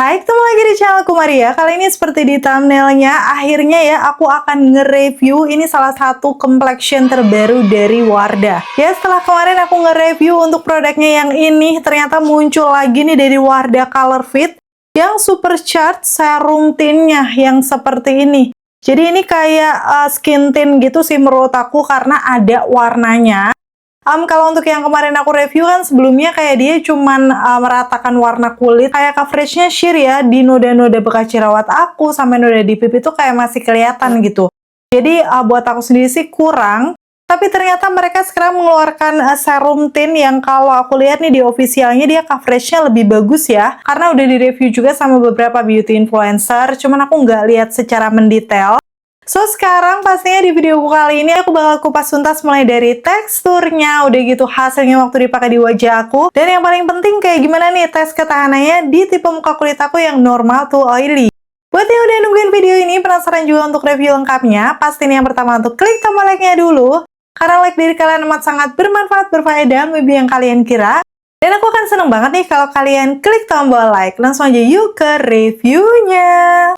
Hai, ketemu lagi di channelku Maria. Kali ini seperti di thumbnailnya, akhirnya ya aku akan nge-review ini salah satu complexion terbaru dari Wardah. Ya, setelah kemarin aku nge-review untuk produknya yang ini, ternyata muncul lagi nih dari Wardah Color Fit yang supercharged serum tintnya yang seperti ini. Jadi ini kayak skin tint gitu sih menurut aku karena ada warnanya. Kalau untuk yang kemarin aku review kan sebelumnya kayak dia cuman meratakan warna kulit. Kayak coveragenya sheer ya, di noda-noda bekas jerawat aku sampai noda di pipi tuh kayak masih kelihatan gitu. Jadi buat aku sendiri sih kurang. Tapi ternyata mereka sekarang mengeluarkan serum tint yang kalau aku lihat nih di officialnya dia coveragenya lebih bagus ya. Karena udah di-review juga sama beberapa beauty influencer, cuman aku nggak lihat secara mendetail. So, sekarang pastinya di videoku kali ini aku bakal kupas tuntas mulai dari teksturnya, udah gitu hasilnya waktu dipakai di wajah aku, dan yang paling penting kayak gimana nih tes ketahanannya di tipe muka kulit aku yang normal to oily. Buat yang udah nungguin video ini, penasaran juga untuk review lengkapnya, pastiin yang pertama untuk klik tombol like-nya dulu, karena like dari kalian amat sangat bermanfaat, berfaedah, lebih yang kalian kira. Dan aku akan seneng banget nih kalau kalian klik tombol like. Langsung aja yuk ke reviewnya.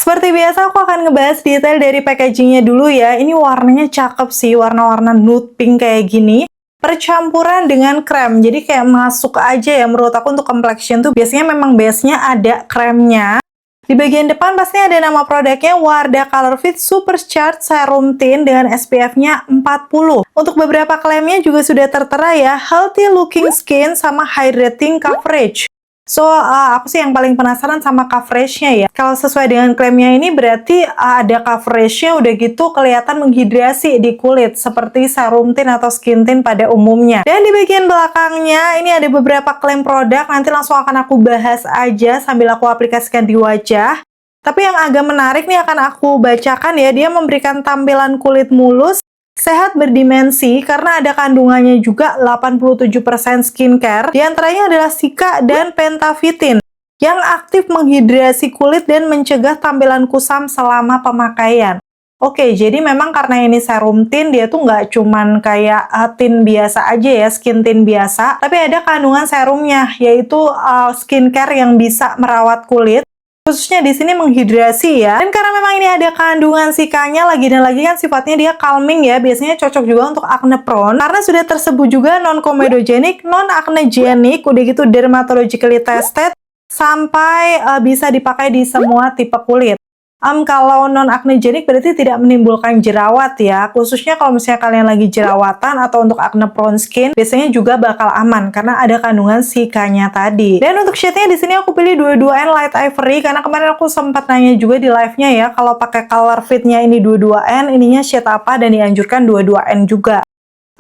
Seperti biasa aku akan ngebahas detail dari packagingnya dulu ya. Ini warnanya cakep sih, warna-warna nude pink kayak gini. Percampuran dengan krem, jadi kayak masuk aja ya menurut aku untuk complexion tuh biasanya memang base-nya ada kremnya. Di bagian depan pasti ada nama produknya Wardah Color Fit Supercharged Serum Tint dengan SPF-nya 40. Untuk beberapa klaimnya juga sudah tertera ya, healthy looking skin sama hydrating coverage. So, aku sih yang paling penasaran sama coveragenya ya. Kalau sesuai dengan klaimnya ini berarti ada coveragenya udah gitu kelihatan menghidrasi di kulit seperti serum tint atau skin tint pada umumnya. Dan di bagian belakangnya ini ada beberapa klaim produk, nanti langsung akan aku bahas aja sambil aku aplikasikan di wajah. Tapi yang agak menarik nih akan aku bacakan ya, dia memberikan tampilan kulit mulus, sehat berdimensi karena ada kandungannya juga 87% skincare. Di antaranya adalah Cica dan Pentavitin yang aktif menghidrasi kulit dan mencegah tampilan kusam selama pemakaian. Oke, jadi memang karena ini serum tint, dia tuh nggak cuman kayak tint biasa aja ya, skin tint biasa, tapi ada kandungan serumnya, yaitu skincare yang bisa merawat kulit. Khususnya di sini menghidrasi ya. Dan karena memang ini ada kandungan sikanya lagi dan lagi kan sifatnya dia calming ya. Biasanya cocok juga untuk acne prone karena sudah tersebut juga non-comedogenic, non-acnegenic, udah gitu dermatologically tested sampai bisa dipakai di semua tipe kulit. Kalau non-acnegenic berarti tidak menimbulkan jerawat ya. Khususnya kalau misalnya kalian lagi jerawatan atau untuk acne prone skin, biasanya juga bakal aman karena ada kandungan sikanya tadi. Dan untuk shade-nya di sini aku pilih 22N Light Ivory karena kemarin aku sempat nanya juga di live-nya ya, kalau pakai color fit-nya ini 22N, ininya shade apa dan dianjurkan 22N juga.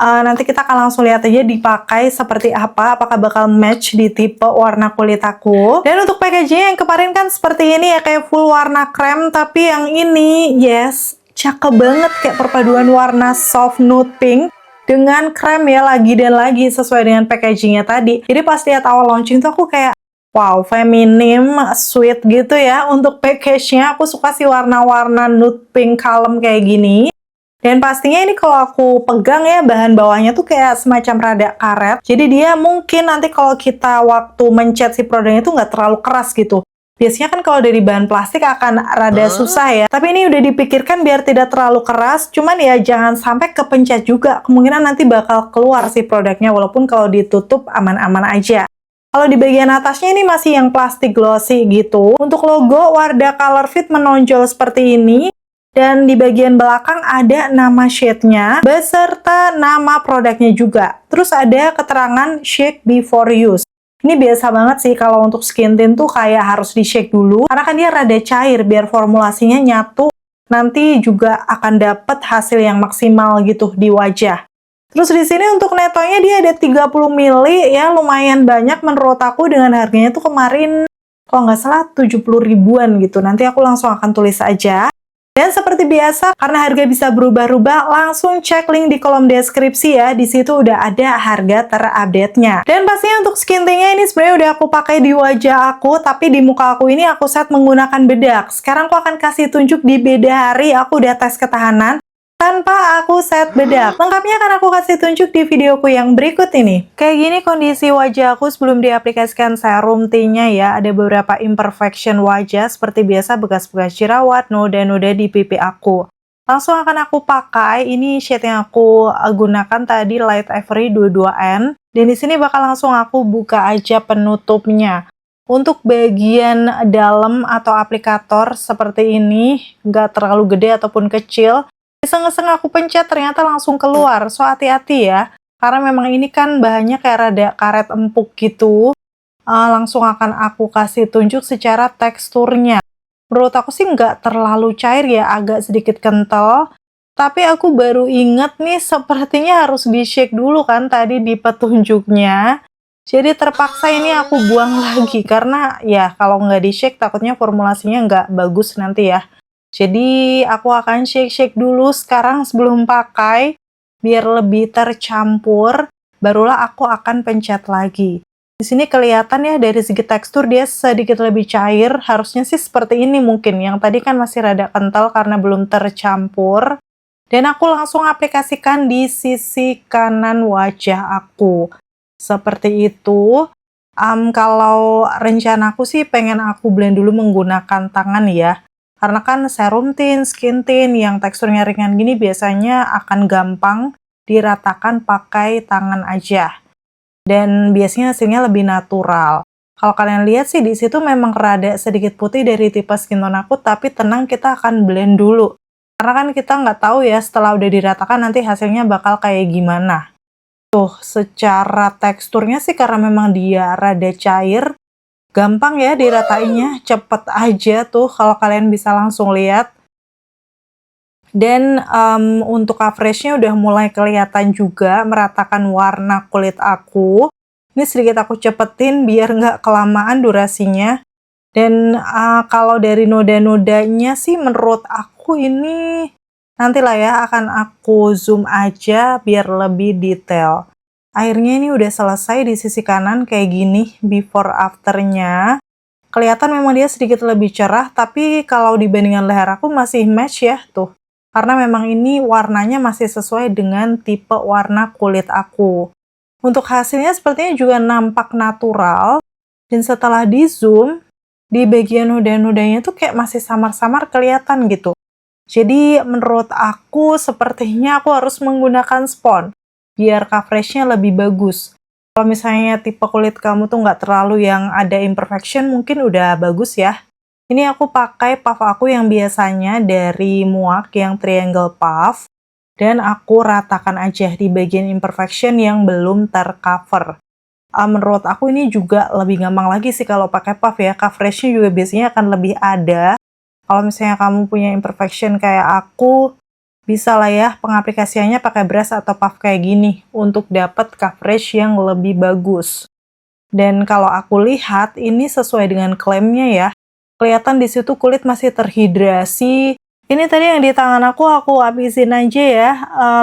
Nanti kita akan langsung lihat aja dipakai seperti apa, apakah bakal match di tipe warna kulit aku. Dan untuk packagingnya yang kemarin kan seperti ini ya, kayak full warna krem, tapi yang ini, yes, cakep banget kayak perpaduan warna soft nude pink dengan krem ya, lagi dan lagi sesuai dengan packagingnya tadi. Jadi pas lihat awal launching tuh aku kayak, wow, feminim, sweet gitu ya. Untuk package-nya aku suka sih warna-warna nude pink kalem kayak gini. Dan pastinya ini kalau aku pegang ya, bahan bawahnya tuh kayak semacam rada karet. Jadi dia mungkin nanti kalau kita waktu mencet si produknya tuh nggak terlalu keras gitu. Biasanya kan kalau dari bahan plastik akan rada susah ya. Tapi ini udah dipikirkan biar tidak terlalu keras. Cuman ya jangan sampai kepencet juga. Kemungkinan nanti bakal keluar si produknya walaupun kalau ditutup aman-aman aja. Kalau di bagian atasnya ini masih yang plastik glossy gitu. Untuk logo Wardah Color Fit menonjol seperti ini. Dan di bagian belakang ada nama shade-nya beserta nama produknya juga. Terus ada keterangan shake before use. Ini biasa banget sih kalau untuk skin tint tuh kayak harus di shake dulu karena kan dia rada cair biar formulasinya nyatu. Nanti juga akan dapet hasil yang maksimal gitu di wajah. Terus di sini untuk netonya dia ada 30 ml ya, lumayan banyak menurut aku dengan harganya tuh kemarin kalau nggak salah 70 ribuan gitu. Nanti aku langsung akan tulis aja. Dan seperti biasa, karena harga bisa berubah-ubah, langsung cek link di kolom deskripsi ya. Di situ udah ada harga terupdate-nya. Dan pastinya untuk skin tint-nya ini sebenarnya udah aku pakai di wajah aku, tapi di muka aku ini aku set menggunakan bedak. Sekarang aku akan kasih tunjuk di beda hari aku udah tes ketahanan. tanpa aku set bedak. Lengkapnya akan aku kasih tunjuk di videoku yang berikut ini. Kayak gini kondisi wajah aku sebelum diaplikasikan serum tint-nya ya. Ada beberapa imperfection wajah seperti biasa bekas-bekas jerawat, noda-noda di pipi aku. Langsung akan aku pakai, ini shade yang aku gunakan tadi Light Ivory 22N. Dan di sini bakal langsung aku buka aja penutupnya. Untuk bagian dalam atau aplikator seperti ini, nggak terlalu gede ataupun kecil. Iseng-iseng aku pencet ternyata langsung keluar, so hati-hati ya. Karena memang ini kan bahannya kayak rada karet empuk gitu. Langsung akan aku kasih tunjuk secara teksturnya. Menurut aku sih nggak terlalu cair ya, agak sedikit kental. Tapi aku baru inget nih sepertinya harus di-shake dulu kan tadi di petunjuknya. Jadi terpaksa ini aku buang lagi karena ya kalau nggak di-shake takutnya formulasinya nggak bagus nanti ya. Jadi aku akan shake-shake dulu sekarang sebelum pakai biar lebih tercampur, barulah aku akan pencet lagi. Di sini kelihatan ya dari segi tekstur dia sedikit lebih cair, harusnya sih seperti ini mungkin. Yang tadi kan masih rada kental karena belum tercampur. Dan aku langsung aplikasikan di sisi kanan wajah aku. Seperti itu. Kalau rencana aku sih pengen aku blend dulu menggunakan tangan ya. Karena kan serum tint, skin tint yang teksturnya ringan gini biasanya akan gampang diratakan pakai tangan aja. Dan biasanya hasilnya lebih natural. Kalau kalian lihat sih di situ memang rada sedikit putih dari tipe skin tone aku, tapi tenang kita akan blend dulu. Karena kan kita nggak tahu ya setelah udah diratakan nanti hasilnya bakal kayak gimana. Tuh, secara teksturnya sih karena memang dia rada cair, gampang ya diratainnya, cepet aja tuh kalau kalian bisa langsung lihat. Dan untuk coveragenya udah mulai kelihatan juga meratakan warna kulit aku. Ini sedikit aku cepetin biar nggak kelamaan durasinya. Dan kalau dari noda-nodanya sih menurut aku ini nantilah ya akan aku zoom aja biar lebih detail. Akhirnya ini udah selesai di sisi kanan kayak gini before afternya. Kelihatan memang dia sedikit lebih cerah, tapi kalau dibandingkan leher aku masih match ya tuh. Karena memang ini warnanya masih sesuai dengan tipe warna kulit aku. Untuk hasilnya sepertinya juga nampak natural. Dan setelah di zoom, di bagian noda-nodanya tuh kayak masih samar-samar kelihatan gitu. Jadi menurut aku sepertinya aku harus menggunakan spons biar coveragenya lebih bagus. Kalau misalnya tipe kulit kamu tuh nggak terlalu yang ada imperfection mungkin udah bagus ya. Ini aku pakai puff aku yang biasanya dari Muak yang triangle puff. Dan aku ratakan aja di bagian imperfection yang belum tercover. Menurut aku ini juga lebih gampang lagi sih kalau pakai puff ya. Coveragenya juga biasanya akan lebih ada. Kalau misalnya kamu punya imperfection kayak aku, bisa lah ya pengaplikasiannya pakai brush atau puff kayak gini untuk dapat coverage yang lebih bagus. Dan kalau aku lihat ini sesuai dengan klaimnya ya. Kelihatan di situ kulit masih terhidrasi. Ini tadi yang di tangan aku habisin aja ya,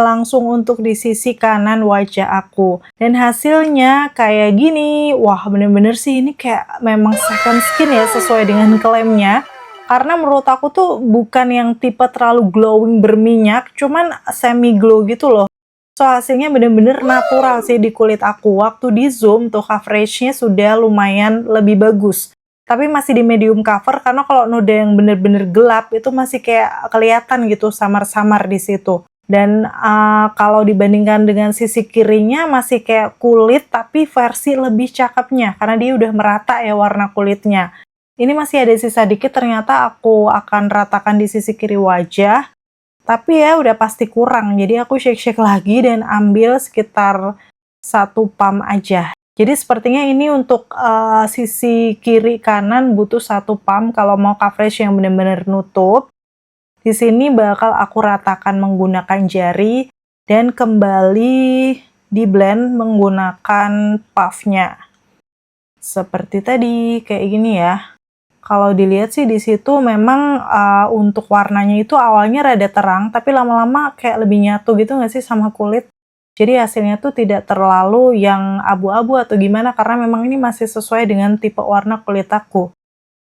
langsung untuk di sisi kanan wajah aku. Dan hasilnya kayak gini. Wah, bener-bener sih ini kayak memang second skin ya sesuai dengan klaimnya. Karena menurut aku tuh bukan yang tipe terlalu glowing berminyak, cuman semi glow gitu loh. So hasilnya bener-bener natural sih di kulit aku. Waktu di zoom tuh coveragenya sudah lumayan lebih bagus. Tapi masih di medium cover karena kalau noda yang bener-bener gelap itu masih kayak kelihatan gitu samar-samar di situ. Dan kalau dibandingkan dengan sisi kirinya masih kayak kulit tapi versi lebih cakepnya karena dia udah merata ya warna kulitnya. Ini masih ada sisa dikit, ternyata aku akan ratakan di sisi kiri wajah. Tapi ya udah pasti kurang, jadi aku shake-shake lagi dan ambil sekitar 1 pump aja. Jadi sepertinya ini untuk sisi kiri kanan butuh 1 pump kalau mau coverage yang benar-benar nutup. Di sini bakal aku ratakan menggunakan jari dan kembali di blend menggunakan puffnya. Seperti tadi, kayak gini ya. Kalau dilihat sih di situ memang untuk warnanya itu awalnya rada terang, tapi lama-lama kayak lebih nyatu gitu nggak sih sama kulit. Jadi hasilnya tuh tidak terlalu yang abu-abu atau gimana, karena memang ini masih sesuai dengan tipe warna kulit aku.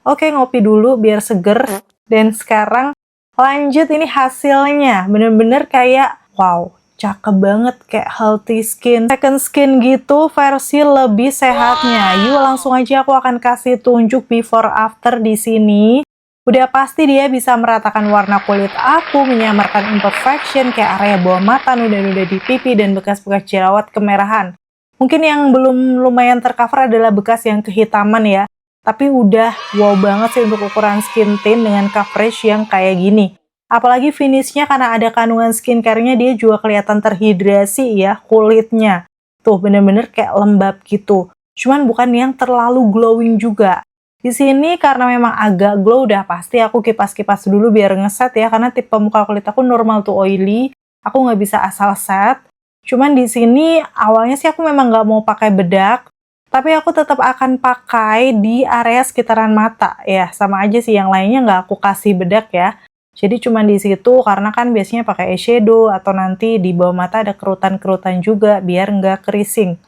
Oke, ngopi dulu biar seger. Dan sekarang Lanjut, ini hasilnya bener-bener kayak wow, cakep banget, kayak healthy skin, second skin gitu, versi lebih sehatnya. Yuk langsung aja aku akan kasih tunjuk before after di sini. Udah pasti dia bisa meratakan warna kulit aku, menyamarkan imperfection kayak area bawah mata, noda-noda di pipi, dan bekas-bekas jerawat kemerahan. Mungkin yang belum lumayan tercover adalah bekas yang kehitaman ya. Tapi udah wow banget sih untuk ukuran skin tint dengan coverage yang kayak gini. Apalagi finishnya karena ada kandungan skincare-nya, dia juga kelihatan terhidrasi ya kulitnya. Tuh bener-bener kayak lembab gitu. Cuman bukan yang terlalu glowing juga. Di sini karena memang agak glow, udah pasti aku kipas-kipas dulu biar ngeset ya, karena tipe muka kulit aku normal to oily, aku nggak bisa asal set. Cuman di sini awalnya sih aku memang nggak mau pakai bedak, tapi aku tetap akan pakai di area sekitaran mata ya, sama aja sih yang lainnya nggak aku kasih bedak ya. Jadi cuma di situ karena kan biasanya pakai eyeshadow atau nanti di bawah mata ada kerutan-kerutan juga biar nggak keriting.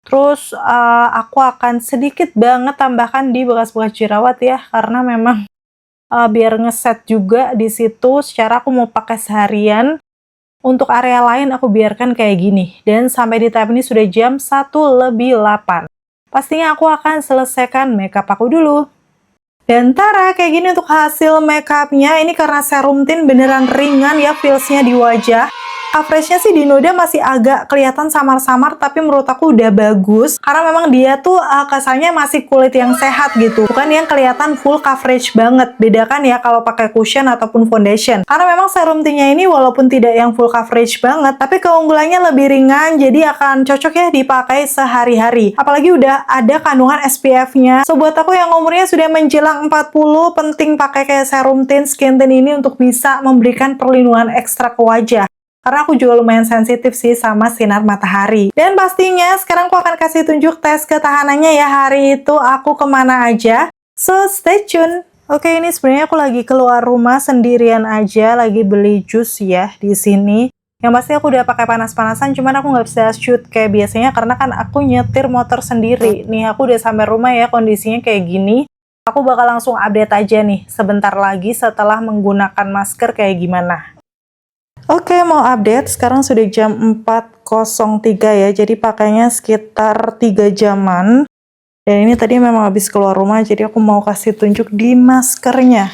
Terus aku akan sedikit banget tambahkan di bekas-bekas jerawat ya, karena memang biar ngeset juga di situ. Secara aku mau pakai seharian, untuk area lain aku biarkan kayak gini. Dan sampai di tahap ini sudah jam 1:08. Pastinya aku akan selesaikan makeup aku dulu. Dan tara, kayak gini untuk hasil makeupnya. Ini karena serum tint beneran ringan ya feelsnya di wajah. Coveragenya sih di noda masih agak kelihatan samar-samar, tapi menurut aku udah bagus. Karena memang dia tuh kesannya masih kulit yang sehat gitu. Bukan yang kelihatan full coverage banget. Bedakan ya kalau pakai cushion ataupun foundation. Karena memang serum tintnya ini walaupun tidak yang full coverage banget, tapi keunggulannya lebih ringan, jadi akan cocok ya dipakai sehari-hari. Apalagi udah ada kandungan SPF-nya. So buat aku yang umurnya sudah menjelang 40, penting pakai kayak serum tint, skin tint ini untuk bisa memberikan perlindungan ekstra ke wajah. Karena aku juga lumayan sensitif sih sama sinar matahari. Dan pastinya sekarang aku akan kasih tunjuk tes ketahanannya ya, hari itu aku kemana aja. So stay tune. Oke, ini sebenarnya aku lagi keluar rumah sendirian aja, lagi beli jus ya di sini. Yang pasti aku udah pakai panas-panasan, cuman aku nggak bisa shoot kayak biasanya karena kan aku nyetir motor sendiri. Nih aku udah sampai rumah ya, kondisinya kayak gini. Aku bakal langsung update aja nih sebentar lagi setelah menggunakan masker kayak gimana. Oke, mau update. Sekarang sudah jam 4:03 ya, jadi pakainya sekitar 3 jaman. Dan ini tadi memang habis keluar rumah, jadi aku mau kasih tunjuk di maskernya.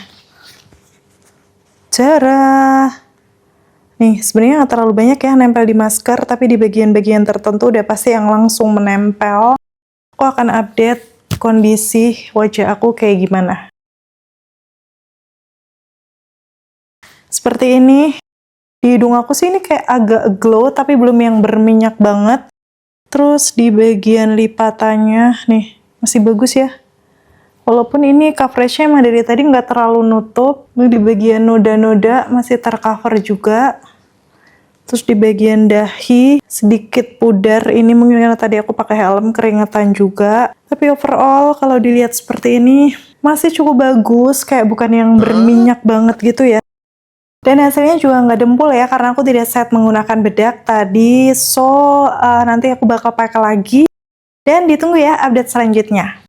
Cara. Nih, sebenarnya nggak terlalu banyak ya nempel di masker, tapi di bagian-bagian tertentu udah pasti yang langsung menempel. Aku akan update kondisi wajah aku kayak gimana. Seperti ini. Di hidung aku sih ini kayak agak glow, tapi belum yang berminyak banget. Terus di bagian lipatannya, nih, masih bagus ya. Walaupun ini coveragenya emang dari tadi nggak terlalu nutup. Ini di bagian noda-noda masih tercover juga. Terus di bagian dahi, sedikit pudar. Ini mungkin karena tadi aku pakai helm, keringetan juga. Tapi overall, kalau dilihat seperti ini, masih cukup bagus. Kayak bukan yang berminyak banget gitu ya. Dan hasilnya juga nggak dempul ya, karena aku tidak set menggunakan bedak tadi. So, nanti aku bakal pakai lagi. Dan ditunggu ya update selanjutnya.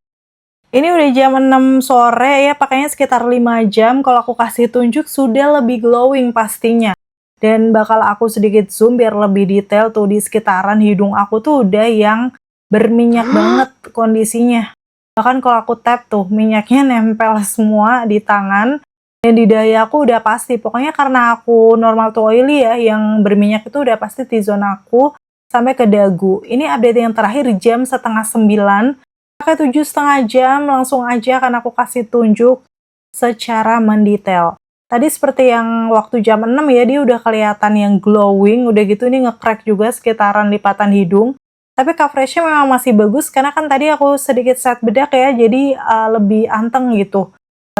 Ini udah jam 6 sore ya, pakainya sekitar 5 jam. Kalau aku kasih tunjuk, sudah lebih glowing pastinya. Dan bakal aku sedikit zoom biar lebih detail tuh di sekitaran hidung aku tuh udah yang berminyak banget kondisinya. Bahkan kalau aku tap tuh, minyaknya nempel semua di tangan. Dan di dahi aku udah pasti, pokoknya karena aku normal to oily ya, yang berminyak itu udah pasti T-zone aku sampai ke dagu. Ini update yang terakhir jam 8:30. Pakai 7,5 jam, langsung aja karena aku kasih tunjuk secara mendetail. Tadi seperti yang waktu jam 6 ya, dia udah kelihatan yang glowing, udah gitu ini nge-crack juga sekitaran lipatan hidung. Tapi coveragenya memang masih bagus, karena kan tadi aku sedikit set bedak ya, jadi lebih anteng gitu,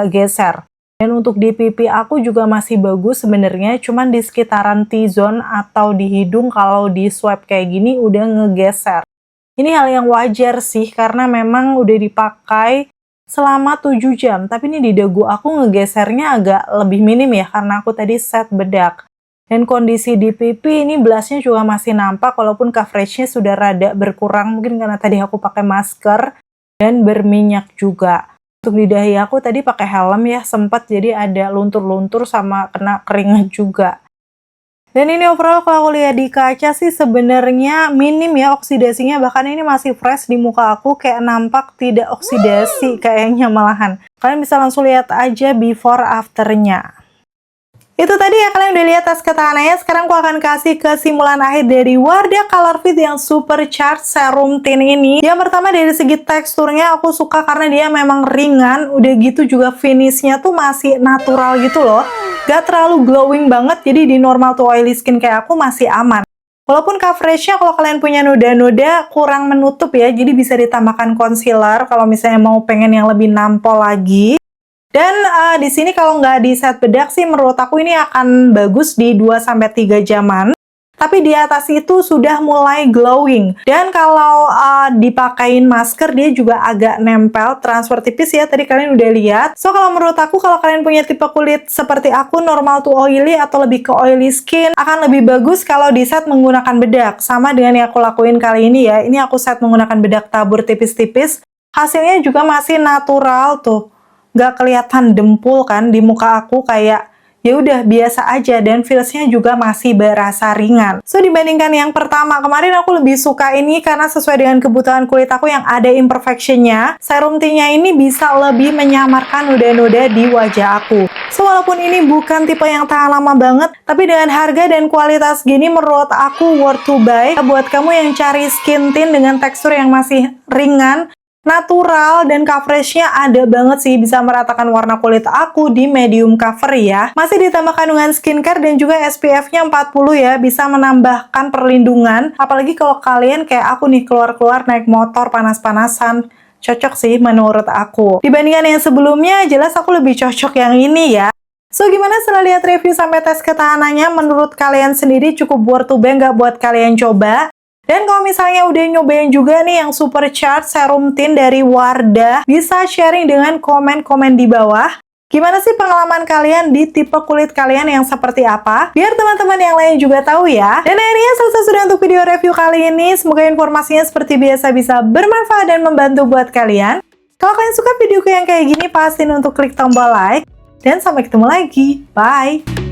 geser. Dan untuk di pipi aku juga masih bagus sebenarnya, cuman di sekitaran T-zone atau di hidung kalau di swipe kayak gini udah ngegeser. Ini hal yang wajar sih, karena memang udah dipakai selama 7 jam, tapi ini di dagu aku ngegesernya agak lebih minim ya, karena aku tadi set bedak. Dan kondisi di pipi ini blushnya juga masih nampak, walaupun coveragenya sudah rada berkurang, mungkin karena tadi aku pakai masker dan berminyak juga. Untuk di dahi aku tadi pakai helm ya, sempat jadi ada luntur-luntur sama kena keringat juga. Dan ini overall kalau aku lihat di kaca sih sebenarnya minim ya oksidasinya, bahkan ini masih fresh di muka aku, kayak nampak tidak oksidasi kayaknya malahan. Kalian bisa langsung lihat aja before afternya. Itu tadi ya, kalian udah lihat tes ketahanannya. Sekarang aku akan kasih kesimpulan akhir dari Wardah Color Fit yang Supercharged Serum Tint ini. Yang pertama dari segi teksturnya aku suka karena dia memang ringan, udah gitu juga finishnya tuh masih natural gitu loh. Gak terlalu glowing banget, jadi di normal to oily skin kayak aku masih aman. Walaupun coveragenya kalau kalian punya noda-noda kurang menutup ya, jadi bisa ditambahkan concealer kalau misalnya mau pengen yang lebih nampol lagi. Dan di sini kalau nggak di set bedak sih menurut aku ini akan bagus di 2-3 jaman. Tapi di atas itu sudah mulai glowing. Dan kalau dipakein masker dia juga agak nempel, transfer tipis ya, tadi kalian udah lihat. So kalau menurut aku kalau kalian punya tipe kulit seperti aku, normal to oily atau lebih ke oily skin, akan lebih bagus kalau di set menggunakan bedak. Sama dengan yang aku lakuin kali ini ya, ini aku set menggunakan bedak tabur tipis-tipis. Hasilnya juga masih natural tuh. Gak kelihatan dempul kan di muka aku, kayak ya udah biasa aja, dan feelsnya juga masih berasa ringan. So dibandingkan yang pertama kemarin, aku lebih suka ini karena sesuai dengan kebutuhan kulit aku yang ada imperfectionnya. Serum tintnya ini bisa lebih menyamarkan noda-noda di wajah aku. So walaupun ini bukan tipe yang tahan lama banget, tapi dengan harga dan kualitas gini menurut aku worth to buy. Buat kamu yang cari skin tint dengan tekstur yang masih ringan, natural, dan coveragenya ada banget sih, bisa meratakan warna kulit aku di medium cover ya. Masih ditambah kandungan skincare dan juga SPF-nya 40 ya, bisa menambahkan perlindungan. Apalagi kalau kalian kayak aku nih, keluar-keluar naik motor panas-panasan. Cocok sih menurut aku. Dibandingkan yang sebelumnya, jelas aku lebih cocok yang ini ya. So gimana setelah lihat review sampai tes ketahanannya? Menurut kalian sendiri cukup worth to buy nggak buat kalian coba? Dan kalau misalnya udah nyobain juga nih yang Supercharged Serum Tint dari Wardah, bisa sharing dengan komen-komen di bawah. Gimana sih pengalaman kalian di tipe kulit kalian yang seperti apa? Biar teman-teman yang lain juga tahu ya. Dan akhirnya selesai sudah untuk video review kali ini. Semoga informasinya seperti biasa bisa bermanfaat dan membantu buat kalian. Kalau kalian suka videoku yang kayak gini, pastiin untuk klik tombol like. Dan sampai ketemu lagi. Bye!